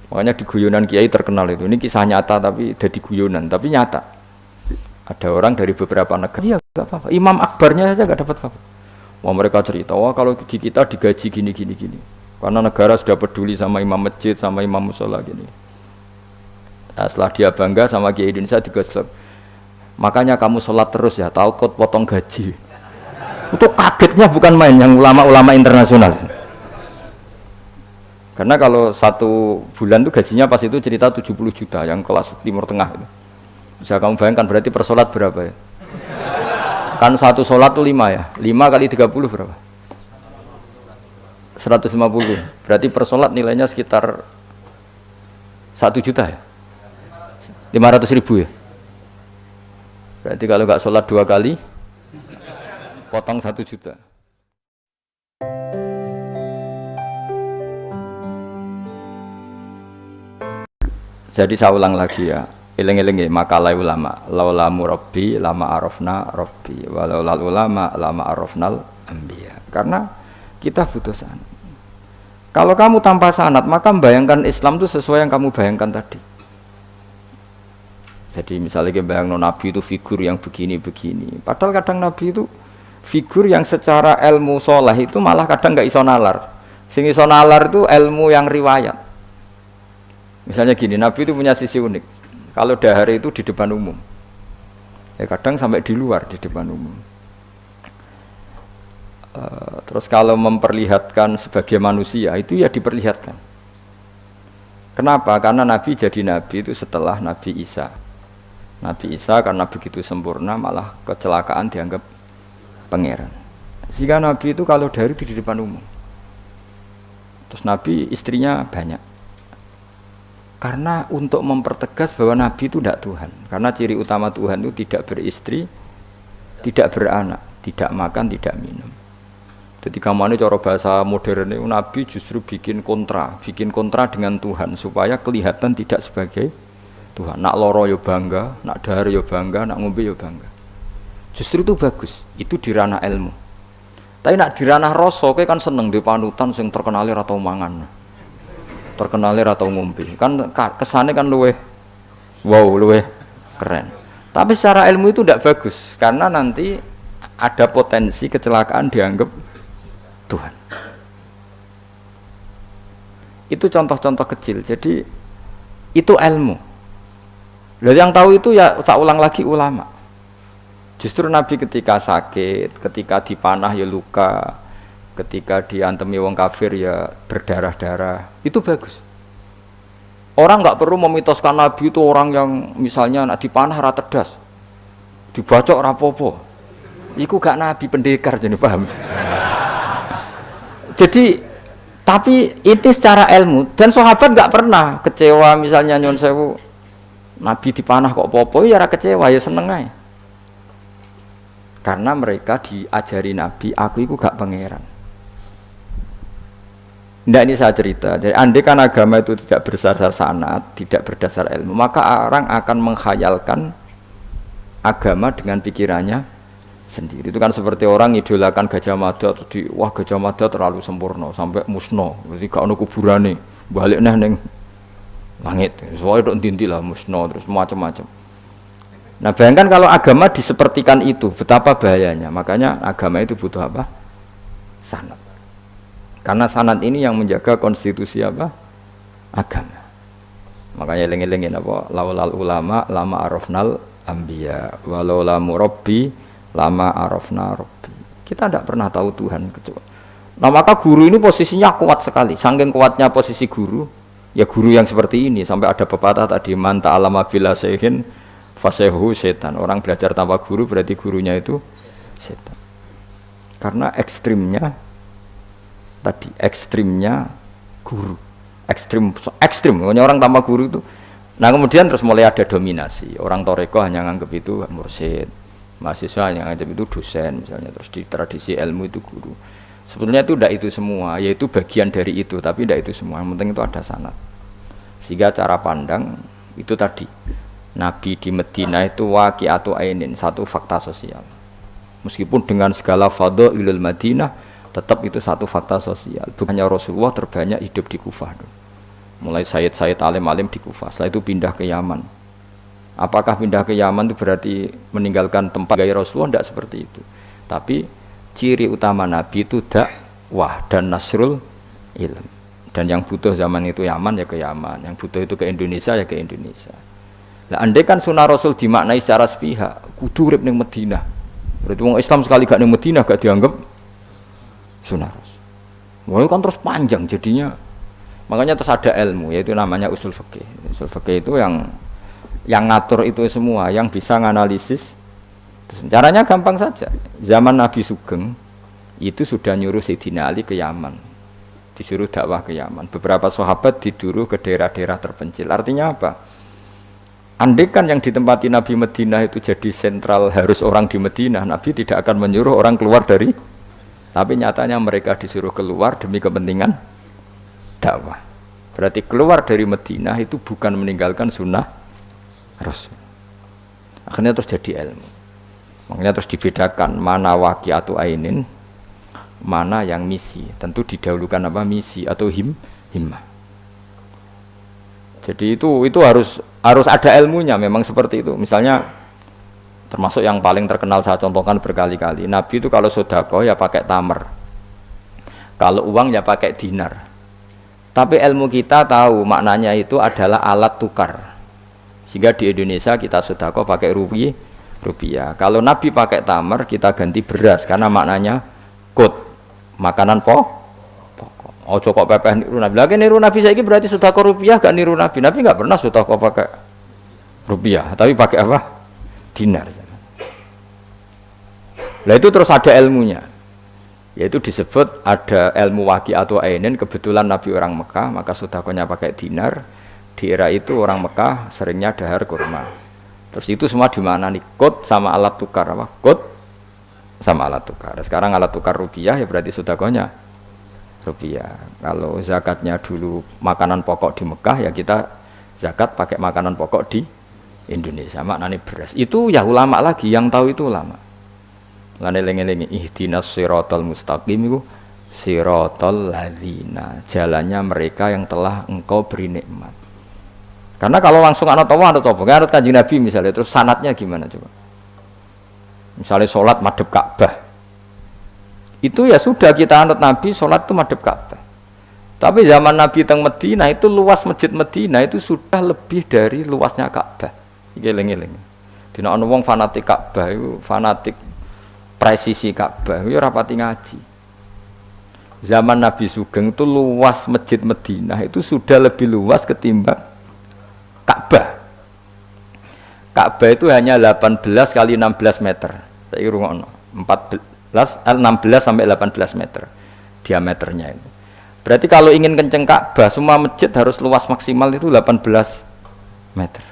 Makanya di guyonan kiai terkenal itu. Ini kisah nyata tapi jadi guyonan, tapi nyata. Ada orang dari beberapa negara, iya nggak apa-apa. Imam akbarnya saja nggak dapat apa-apa. Wah mereka cerita, wah kalau di kita digaji gini. Karena negara sudah peduli sama imam masjid, sama imam musola gini. Nah, setelah dia bangga sama kiai Indonesia digosok. Makanya kamu sholat terus ya, takut potong gaji. Itu kagetnya bukan main yang ulama-ulama internasional. Karena kalau satu bulan itu gajinya pas itu cerita 70 juta yang kelas Timur Tengah itu. Bisa kamu bayangkan berarti per sholat berapa ya? Kan satu sholat itu 5 ya. 5 kali 30 berapa? 150. Berarti per sholat nilainya sekitar 1 juta ya? 500 ribu ya? Berarti kalau nggak sholat 2 kali potong 1 juta. Jadi saya ulang lagi ya, eling-eling makalah ulama, laula murabbi lama arafna rabbi, walau lal ulama lama arafnal anbiya. Karena kita butuh sanad. Kalau kamu tanpa sanad, maka membayangkan Islam itu sesuai yang kamu bayangkan tadi. Jadi misalnya bayangkan Nabi itu figur yang begini-begini. Padahal kadang Nabi itu figur yang secara ilmu soleh itu malah kadang nggak iso nalar. Sing iso nalar itu ilmu yang riwayat. Misalnya gini, Nabi itu punya sisi unik. Kalau dahar itu di depan umum, ya kadang sampai di luar di depan umum. Terus kalau memperlihatkan sebagai manusia itu ya diperlihatkan. Kenapa? Karena Nabi jadi Nabi itu setelah Nabi Isa. Nabi Isa karena begitu sempurna malah kecelakaan dianggap pangeran. Sehingga Nabi itu kalau dahar itu di depan umum. Terus Nabi istrinya banyak. Karena untuk mempertegas bahwa Nabi itu tidak Tuhan. Karena ciri utama Tuhan itu tidak beristri, tidak beranak, tidak makan, tidak minum. Jadi kamane cara bahasa modern itu Nabi justru bikin kontra dengan Tuhan supaya kelihatan tidak sebagai Tuhan. Nak loro yo bangga, nak dahar yo bangga, nak ngombe yo bangga. Justru itu bagus. Itu di ranah ilmu. Tapi nak di ranah rasa kowe kan seneng di panutan sing terkenale ra tau mangan. Terkenal atau ngombe kan kesannya kan luweh keren, tapi secara ilmu itu tidak bagus karena nanti ada potensi kecelakaan dianggap Tuhan. Itu contoh-contoh kecil. Jadi itu ilmu. Lalu yang tahu itu ya tak ulang lagi ulama. Justru Nabi ketika sakit, ketika dipanah ya luka, ketika diantemi wong kafir ya berdarah-darah, itu bagus. Orang nggak perlu memitoskan Nabi itu orang yang misalnya nak dipanah ra tedas, dibacok rapopo. Iku gak Nabi pendekar jadi paham. Jadi tapi itu secara ilmu dan sahabat nggak pernah kecewa misalnya nyon sewu Nabi dipanah kok popo ya ra kecewa ya seneng aja. Karena mereka diajari Nabi, aku itu gak pangeran. Tidak, ini saya cerita. Jadi andai kan agama itu tidak berdasar sanad, tidak berdasar ilmu, maka orang akan menghayalkan agama dengan pikirannya sendiri. Itu kan seperti orang idolakan Gajah Mada atau wah Gajah Mada terlalu sempurna sampai musno. Jadi gak ono kuburane, balik neng langit. Soalnya itu dintilah musno terus macam-macam. Nah bayangkan kalau agama disepertikan itu, betapa bahayanya. Makanya agama itu butuh apa? Sanad. Karena sanad ini yang menjaga konstitusi apa? Agama. Makanya eling-elingin apa? Laulal ulama lama arafnal anbiya, walau la murabbi lama arafna rabbi. Kita tidak pernah tahu Tuhan kecuali. Nah maka guru ini posisinya kuat sekali. Saking kuatnya posisi guru, ya guru yang seperti ini sampai ada pepatah tadi man ta'allama bila sayhin fasehu setan. Orang belajar tanpa guru berarti gurunya itu setan. Karena ekstrimnya guru, ekstrim. Orang tanpa guru itu. Nah kemudian terus mulai ada dominasi. Orang toreko hanya nganggap itu mursyid, mahasiswa hanya nganggap itu dosen misalnya. Terus di tradisi ilmu itu guru. Sebetulnya itu tidak itu semua, yaitu bagian dari itu, tapi tidak itu semua. Yang penting itu ada sanad. Sehingga cara pandang itu tadi. Nabi di Medina itu waqi'atu ainin, satu fakta sosial. Meskipun dengan segala fadhailul Madinah, tetap itu satu fakta sosial. Bukannya Rasulullah terbanyak hidup di Kufah. Mulai Sayyid alim-alim di Kufah, setelah itu pindah ke Yaman. Apakah pindah ke Yaman itu berarti meninggalkan tempat gaya Rasulullah? Tidak seperti itu. Tapi ciri utama Nabi itu dakwah dan nasrul ilm. Dan yang butuh zaman itu Yaman ya ke Yaman, yang butuh itu ke Indonesia ya ke Indonesia. Nah, andai kan sunnah Rasul dimaknai secara sepihak, kudu urip ning Madinah. Berarti orang Islam sekali gak ning Madinah gak dianggap sunnah Rasul. Wah, kan terus panjang jadinya. Makanya terus ada ilmu, yaitu namanya usul fikih. Usul fikih itu yang ngatur itu semua, yang bisa nganalisis. Caranya gampang saja. Zaman Nabi Sugeng itu sudah nyuruh Sayyidina Ali ke Yaman, disuruh dakwah ke Yaman. Beberapa sahabat disuruh ke daerah-daerah terpencil. Artinya apa? Andai kan yang ditempati Nabi Madinah itu jadi sentral, harus orang di Madinah, Nabi tidak akan menyuruh orang keluar dari. Tapi nyatanya mereka disuruh keluar demi kepentingan dakwah. Berarti keluar dari Madinah itu bukan meninggalkan sunnah Rasul. Akhirnya terus jadi ilmu. Makanya terus dibedakan mana waqi'atu ainin, mana yang misi. Tentu didahulukan apa? Misi atau himmah. Jadi itu harus ada ilmunya, memang seperti itu. Misalnya termasuk yang paling terkenal saya contohkan berkali-kali. Nabi itu kalau sedekah ya pakai tamar. Kalau uang ya pakai dinar. Tapi ilmu kita tahu maknanya itu adalah alat tukar. Sehingga di Indonesia kita sedekah pakai rupiah. Kalau Nabi pakai tamar, kita ganti beras karena maknanya kut, makanan pokok. Ojo kok pepeh niru Nabi. Lagi niru Nabi saiki berarti sedekah rupiah, gak niru Nabi. Nabi gak pernah sedekah pakai rupiah, tapi pakai apa? Dinar. Nah itu terus ada ilmunya. Yaitu disebut ada ilmu waqi'atu ainin. Kebetulan Nabi orang Mekah, maka sedekahnya pakai dinar. Di era itu orang Mekah seringnya dahar kurma. Terus itu semua di mana nih? Kut sama alat tukar apa? Kut sama alat tukar. Sekarang alat tukar rupiah ya berarti sedekahnya rupiah. Kalau zakatnya dulu makanan pokok di Mekah ya kita zakat pakai makanan pokok di Indonesia. Maknanya beras. Itu ya ulama lagi yang tahu, itu ulama. Lane lengi-lengi ihdinas siratal mustaqim itu siratal ladzina, jalannya mereka yang telah engkau beri nikmat. Karena kalau langsung anut Allah, anut Kanjeng Nabi misalnya, terus sanatnya gimana coba? Misalnya sholat madhep Ka'bah, itu ya sudah kita anut Nabi, sholat itu madhep Ka'bah. Tapi zaman Nabi teng Madinah itu luas masjid Madinah itu sudah lebih dari luasnya Ka'bah. Iki eling-eling. Dina ana wong fanatik Ka'bah itu, fanatik presisi Ka'bah, itu rapati ngaji. Zaman Nabi Sugeng itu luas masjid Madinah itu sudah lebih luas ketimbang Ka'bah. Ka'bah itu hanya 18 kali 16 meter. Saya rungokno. 16 sampai 18 meter diameternya itu. Berarti kalau ingin kenceng Ka'bah, semua masjid harus luas maksimal itu 18 meter.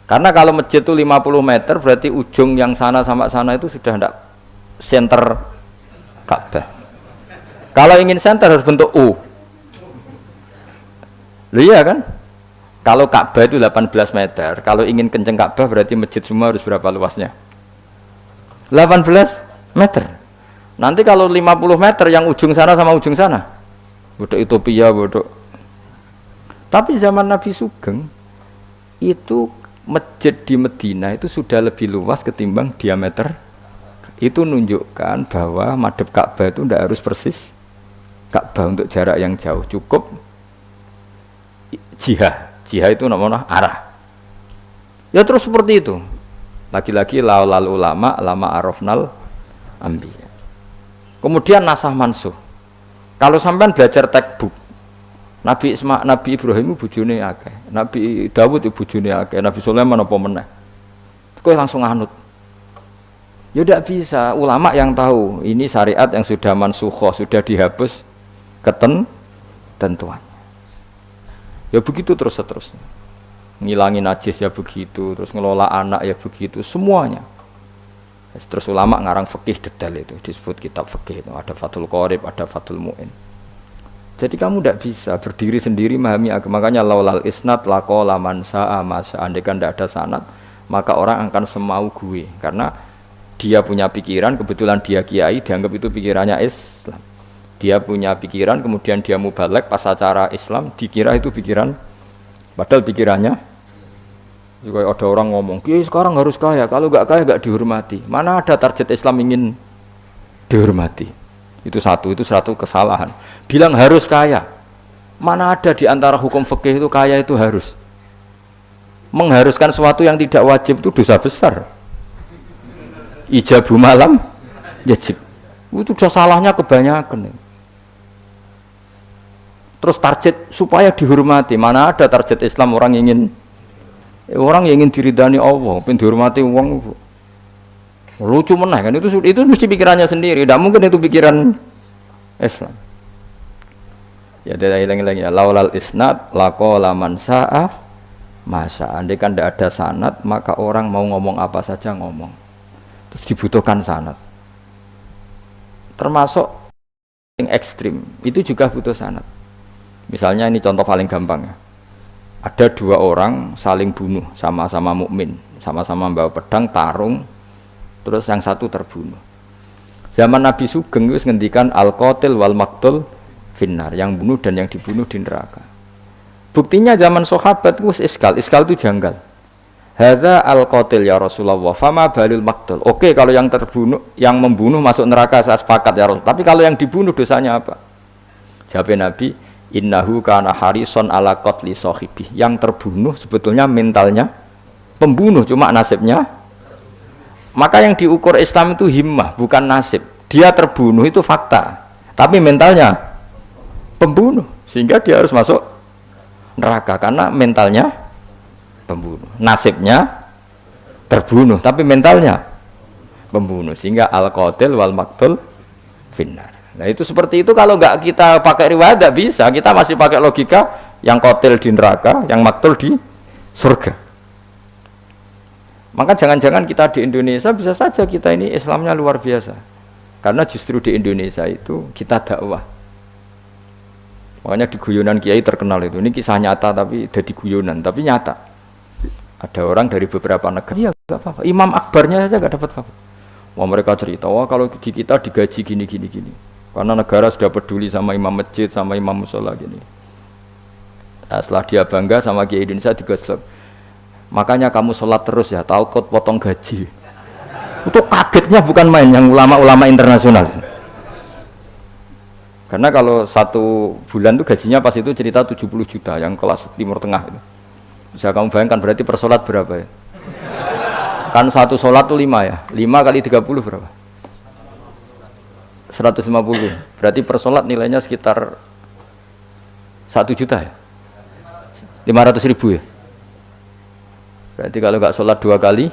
Karena kalau masjid itu 50 meter, berarti ujung yang sana sampai sana itu sudah tidak center Ka'bah. Kalau ingin center harus bentuk U. Iya kan? Kalau Ka'bah itu 18 meter, kalau ingin kenceng Ka'bah berarti masjid semua harus berapa luasnya? 18 meter. Nanti kalau 50 meter yang ujung sana sama ujung sana, bodoh utopia, bodoh. Tapi zaman Nabi Sugeng itu masjid di Madinah itu sudah lebih luas ketimbang diameter. Itu menunjukkan bahwa madhep Ka'bah itu tidak harus persis Ka'bah untuk jarak yang jauh, cukup jihah itu namanya arah. Ya terus seperti itu. Lagi-lagi laul ulama lama arafnal ambiya. Kemudian nasah mansuh. Kalau sampean belajar textbook, Nabi Ibrahim bojone akeh, Nabi Dawud bojone akeh, Nabi Sulaiman apa meneh. Kowe langsung anut. Ya tidak bisa. Ulama yang tahu ini syariat yang sudah mansukhoh, sudah dihapus ketentuan. Ya begitu terus seterusnya. Ngilangi najis ya begitu, terus ngelola anak ya begitu, semuanya. Terus ulama ngarang fikih detail itu, disebut kitab fikih itu, ada Fathul Qorib, ada Fathul Mu'in. Jadi kamu tidak bisa berdiri sendiri memahami agama. Makanya laulal isnad laqala man sa'a masa, andaikan tidak ada sanad, maka orang akan semau gue, karena dia punya pikiran, kebetulan dia kiai, dianggap itu pikirannya Islam. dia punya pikiran kemudian dia mubalek pas acara Islam dikira itu pikiran, padahal pikirannya juga ada orang ngomong, Kiai sekarang harus kaya, kalau nggak kaya nggak dihormati. Mana ada target Islam ingin dihormati? Itu satu kesalahan. Bilang harus kaya, mana ada di antara hukum fikih itu kaya itu harus. Mengharuskan sesuatu yang tidak wajib itu dosa besar. Ijabu malam wajib. Itu sudah salahnya kebanyakan. Terus target supaya dihormati, mana ada target Islam orang ingin diridani Allah, pengen dihormati uang. Lucu meneh kan itu mesti pikirannya sendiri, tidak mungkin itu pikiran Islam. Ya tidak hilang-hilang ya. Laulal isnad laqala man sa'a masa. Andai kan tidak ada sanad, maka orang mau ngomong apa saja ngomong. Terus dibutuhkan sanad. Termasuk yang ekstrim itu juga butuh sanad. Misalnya ini contoh paling gampang ya. Ada dua orang saling bunuh, sama-sama mukmin, sama-sama bawa pedang tarung, terus yang satu terbunuh. Zaman Nabi Sugeng itu ngendikan al-qatil wal maqtul finnar, yang bunuh dan yang dibunuh di neraka. Buktinya zaman sahabat itu iskal itu janggal. Hadza al-qatil ya Rasulullah, fama balil maqtul. Oke, kalau yang terbunuh, yang membunuh masuk neraka saya sepakat ya Rasul. Tapi kalau yang dibunuh dosanya apa? Jawab Nabi, innahu kana harison ala qatli sahibi. Yang terbunuh sebetulnya mentalnya pembunuh, cuma nasibnya. Maka yang diukur Islam itu himmah, bukan nasib. Dia terbunuh itu fakta, tapi mentalnya pembunuh, sehingga dia harus masuk neraka karena mentalnya pembunuh, nasibnya terbunuh, tapi mentalnya pembunuh, sehingga al-qatil wal maqtul finnar. Nah itu seperti itu, kalau nggak kita pakai riwayat nggak bisa, kita masih pakai logika yang qatil di neraka, yang maqtul di surga. Maka jangan-jangan kita di Indonesia bisa saja kita ini Islamnya luar biasa, karena justru di Indonesia itu kita dakwah. Makanya di guyonan kiai terkenal itu, ini kisah nyata tapi jadi guyonan, tapi nyata. Ada orang dari beberapa negara, iya nggak apa-apa, imam akbarnya saja nggak dapat apa-apa. Wah mereka cerita, wah kalau di kita digaji gini, karena negara sudah peduli sama imam masjid, sama imam musola gini. Nah, setelah dia bangga sama kiai Indonesia digosok, makanya kamu sholat terus ya, takut potong gaji. Itu kagetnya bukan main yang ulama-ulama internasional. Karena kalau satu bulan tuh gajinya pas itu cerita 70 juta yang kelas Timur Tengah itu. Bisa kamu bayangkan berarti per sholat berapa ya? Kan satu sholat tuh 5 ya, 5 kali 30 berapa? 150. Berarti per sholat nilainya sekitar 1 juta ya? 500.000 ya? Berarti kalau nggak sholat 2 kali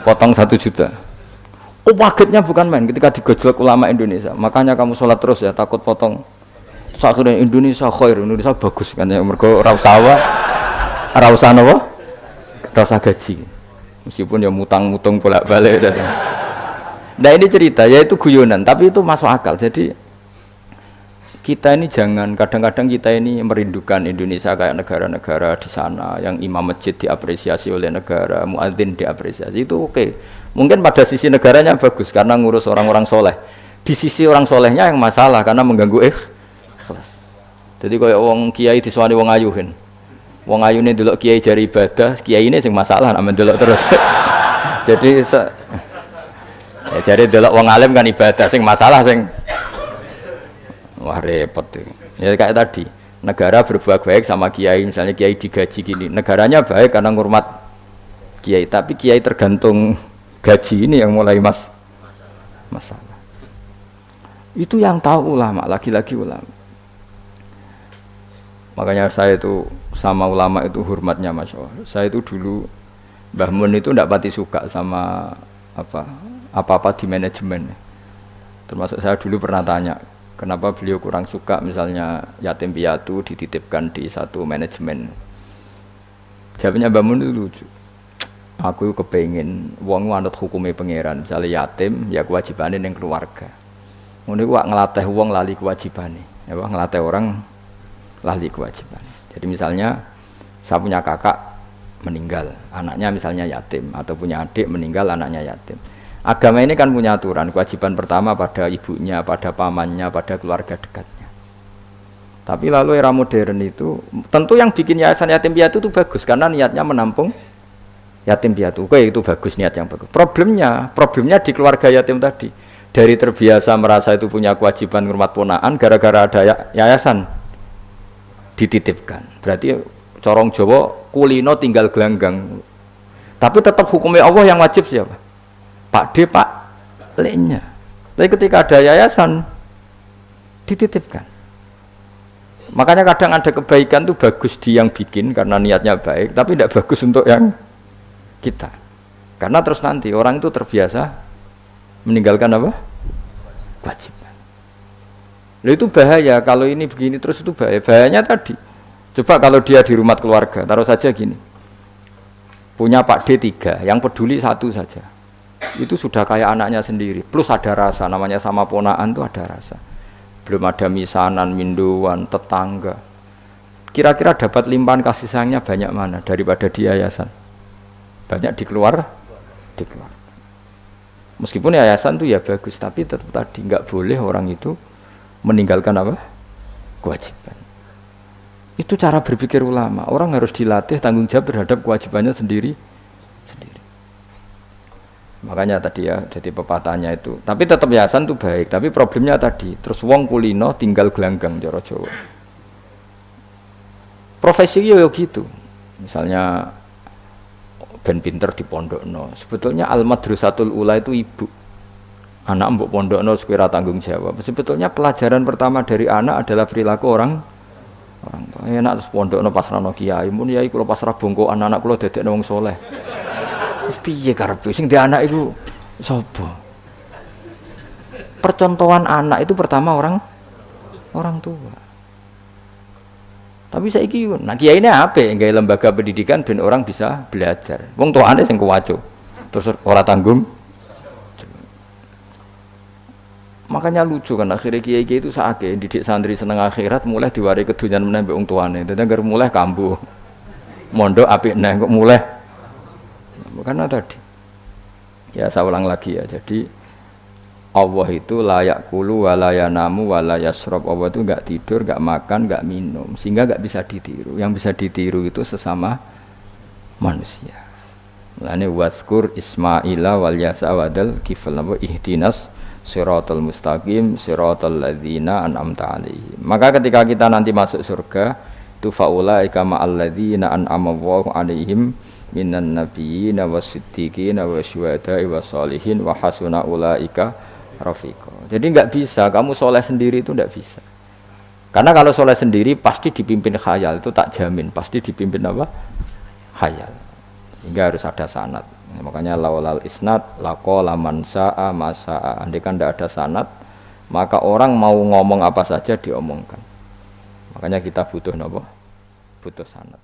potong 1 juta. Oh kagetnya bukan main ketika digojlok ulama Indonesia. Makanya kamu sholat terus ya, takut potong. Akhirnya Indonesia khair, Indonesia bagus kan ya, mergo rausawa rausanowo rasa gaji. Meskipun ya mutang-mutung bolak-balik. Nah ini cerita, yaitu guyonan, tapi itu masuk akal. Jadi kita ini jangan, kadang-kadang kita ini merindukan Indonesia kayak negara-negara di sana yang imam masjid diapresiasi oleh negara, muadzin diapresiasi, itu oke. Mungkin pada sisi negaranya bagus karena ngurus orang-orang soleh. Di sisi orang solehnya yang masalah karena mengganggu ikhlas. Jadi kayak wong kiai disuwani wong ayuhin. Wong ayune delok kiai jari ibadah, kiai ini sing masalah nek delok terus. Jadi ya jari delok wong alim kan ibadah, sing masalah sing wah repot tuh. Ya kayak tadi, negara berbuat baik sama kiai, misalnya kiai digaji gini, negaranya baik karena ngurmat kiai, tapi kiai tergantung gaji ini yang mulai masalah. Itu yang tahu ulama, lagi-lagi ulama. Makanya saya itu sama ulama itu hormatnya Masya Allah. Saya itu dulu Mbah Mun itu tidak pati suka sama apa-apa di manajemen. Termasuk saya dulu pernah tanya, kenapa beliau kurang suka misalnya yatim piatu dititipkan di satu manajemen. Jawabnya Mbah Mun itu lucu. Aku kepengen wong anut hukumnya pangeran, misalnya yatim ya kewajibannya yang keluarga. Ngono iku ngelatih wong lali kewajibannya, ya ngelatih orang lali kewajiban. Jadi misalnya saya punya kakak meninggal, anaknya misalnya yatim, atau punya adik meninggal anaknya yatim. Agama ini kan punya aturan, kewajiban pertama pada ibunya, pada pamannya, pada keluarga dekatnya. Tapi lalu era modern itu, tentu yang bikin yayasan yatim piatu itu bagus, karena niatnya menampung yatim piatu. Oke, itu bagus, niat yang bagus. Problemnya di keluarga yatim tadi. Dari terbiasa merasa itu punya kewajiban ngurmat ponaan, gara-gara ada yayasan, dititipkan. Berarti corong Jawa, kulino tinggal gelanggang. Tapi tetap hukumnya Allah yang wajib siapa? Pak D, Pak L-nya. Tapi ketika ada yayasan dititipkan. Makanya kadang ada kebaikan tuh bagus di yang bikin karena niatnya baik, tapi tidak bagus untuk yang kita. Karena terus nanti orang itu terbiasa meninggalkan apa? Kewajiban. Lalu itu bahaya kalau ini begini terus, itu bahaya. Bahayanya tadi. Coba kalau dia di rumah keluarga, taruh saja gini. Punya Pak D 3, yang peduli 1 saja. Itu sudah kayak anaknya sendiri, plus ada rasa, namanya sama ponaan tuh ada rasa. Belum ada misanan, minduan, tetangga. Kira-kira dapat limpahan kasih sayangnya banyak mana daripada di yayasan? Banyak di keluar. Meskipun yayasan tuh ya bagus, tapi tetap tadi nggak boleh orang itu meninggalkan apa? Kewajiban. Itu cara berpikir ulama. Orang harus dilatih tanggung jawab terhadap kewajibannya sendiri. Makanya tadi ya, jadi pepatahnya itu. Tapi tetap yayasan itu baik, tapi problemnya tadi, terus wong kulino tinggal gelanggang cara Jawa. Profesi yo gitu. Misalnya ben pinter di pondokno. Sebetulnya al-madrasatul ula itu ibu. Anak mbok pondokno sekira tanggung jawab. Sebetulnya pelajaran pertama dari anak adalah perilaku orang tua. Enak terus pondokno pasrahno kiai, mun yai kula pasrah bongkokan anak kula dadekno wong saleh. Terus piye karepe sing di anak itu sapa? Percontohan anak itu pertama orang tua. Tapi saiki nah kiai ini apik nggawe lembaga pendidikan ben orang bisa belajar. Wong tuane sing kuwaco. Terus ora tanggung. Makanya lucu kan akhirnya kiai itu sakake didik santri seneng akhirat mulai diwari kedunyan meneh mbek wong tuane. Dadi anggere mulai kambuh. Mondok apik neh kok mulai. Karena tadi ya saya ulang lagi ya, jadi Allah itu layak kulu walayanamu walayasrob. Allah itu enggak tidur, enggak makan, enggak minum, sehingga enggak bisa ditiru. Yang bisa ditiru itu sesama manusia. Mulane wazkur Ismaila wal Yasa wadal kifal nabo ihdinas siratal mustaqim siratal ladzina an'amta alaihim. Maka ketika kita nanti masuk surga itu faulaika ma'al ladzina an'ama Allahu alaihim minan nabiyyin wasiddiqin wasyuhada'i wassalihin wa hasuna ulaika rafiqa. Jadi enggak bisa kamu soleh sendiri, itu enggak bisa. Karena kalau soleh sendiri pasti dipimpin khayal, itu tak jamin pasti dipimpin apa? Khayal. Sehingga harus ada sanad. Makanya laulal isnad laqala man sa'a ma sa'a. Andai kan enggak ada sanad, maka orang mau ngomong apa saja diomongkan. Makanya kita butuh apa? Butuh sanad.